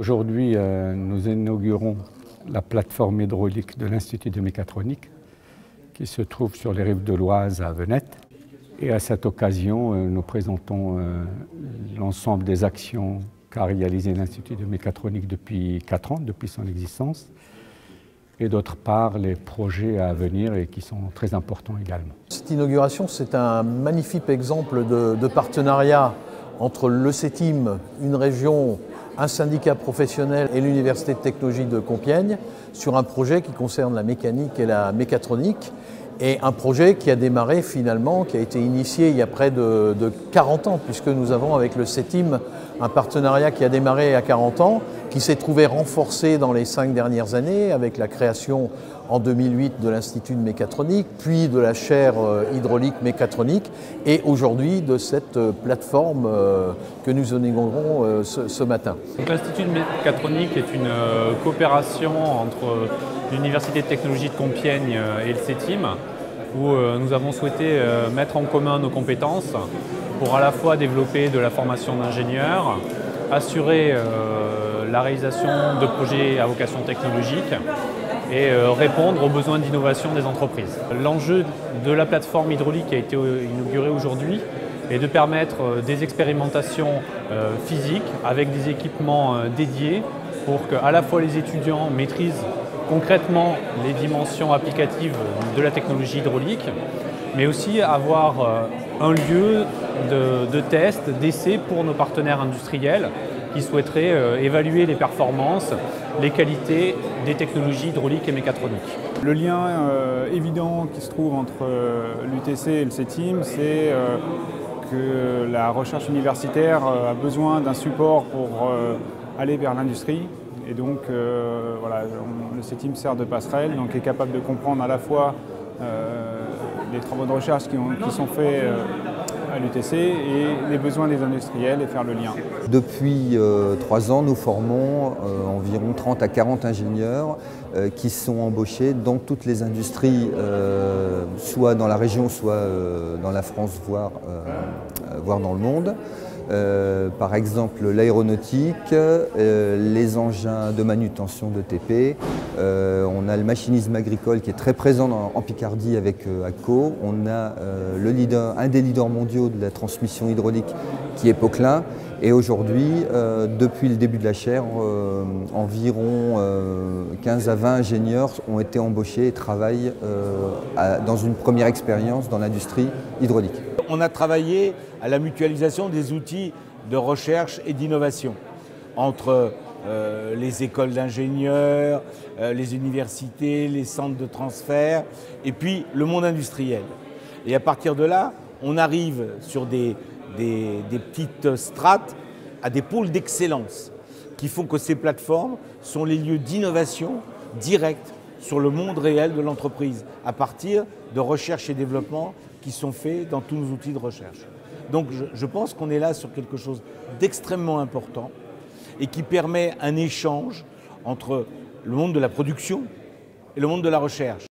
Aujourd'hui, nous inaugurons la plateforme hydraulique de l'Institut de mécatronique qui se trouve sur les rives de l'Oise à Venette. Et à cette occasion, nous présentons l'ensemble des actions qu'a réalisé l'Institut de mécatronique depuis 4 ans, depuis son existence, et d'autre part les projets à venir et qui sont très importants également. Cette inauguration, c'est un magnifique exemple de partenariat entre le CETIM, une région, un syndicat professionnel et l'Université de technologie de Compiègne sur un projet qui concerne la mécanique et la mécatronique, et un projet qui a démarré finalement, qui a été initié il y a près de 40 ans, puisque nous avons avec le CETIM un partenariat qui a démarré à 40 ans, qui s'est trouvé renforcé dans les 5 dernières années avec la création en 2008 de l'Institut de mécatronique, puis de la chaire hydraulique mécatronique et aujourd'hui de cette plateforme que nous inaugurons ce matin. L'Institut de mécatronique est une coopération entre l'Université de technologie de Compiègne et le CETIM, où nous avons souhaité mettre en commun nos compétences pour à la fois développer de la formation d'ingénieurs, assurer la réalisation de projets à vocation technologique et répondre aux besoins d'innovation des entreprises. L'enjeu de la plateforme hydraulique qui a été inaugurée aujourd'hui est de permettre des expérimentations physiques avec des équipements dédiés pour que à la fois les étudiants maîtrisent concrètement les dimensions applicatives de la technologie hydraulique, mais aussi avoir un lieu de test, d'essai pour nos partenaires industriels qui souhaiteraient évaluer les performances, les qualités des technologies hydrauliques et mécatroniques. Le lien évident qui se trouve entre l'UTC et le CETIM, c'est que la recherche universitaire a besoin d'un support pour aller vers l'industrie. Et donc, voilà, le CETIM sert de passerelle, donc est capable de comprendre à la fois les travaux de recherche qui sont faits à l'UTC et les besoins des industriels et faire le lien. Depuis 3 ans, nous formons environ 30 à 40 ingénieurs qui sont embauchés dans toutes les industries, soit dans la région, soit dans la France, voire dans le monde. Par exemple l'aéronautique, les engins de manutention de TP, on a le machinisme agricole qui est très présent en Picardie avec ACCO, on a un des leaders mondiaux de la transmission hydraulique qui est Poquelin, et aujourd'hui, depuis le début de la chaire, environ 15 à 20 ingénieurs ont été embauchés et travaillent dans une première expérience dans l'industrie hydraulique. On a travaillé à la mutualisation des outils de recherche et d'innovation entre les écoles d'ingénieurs, les universités, les centres de transfert et puis le monde industriel. Et à partir de là, on arrive sur des petites strates à des pôles d'excellence qui font que ces plateformes sont les lieux d'innovation directe sur le monde réel de l'entreprise à partir de recherche et développement qui sont faits dans tous nos outils de recherche. Donc je pense qu'on est là sur quelque chose d'extrêmement important et qui permet un échange entre le monde de la production et le monde de la recherche.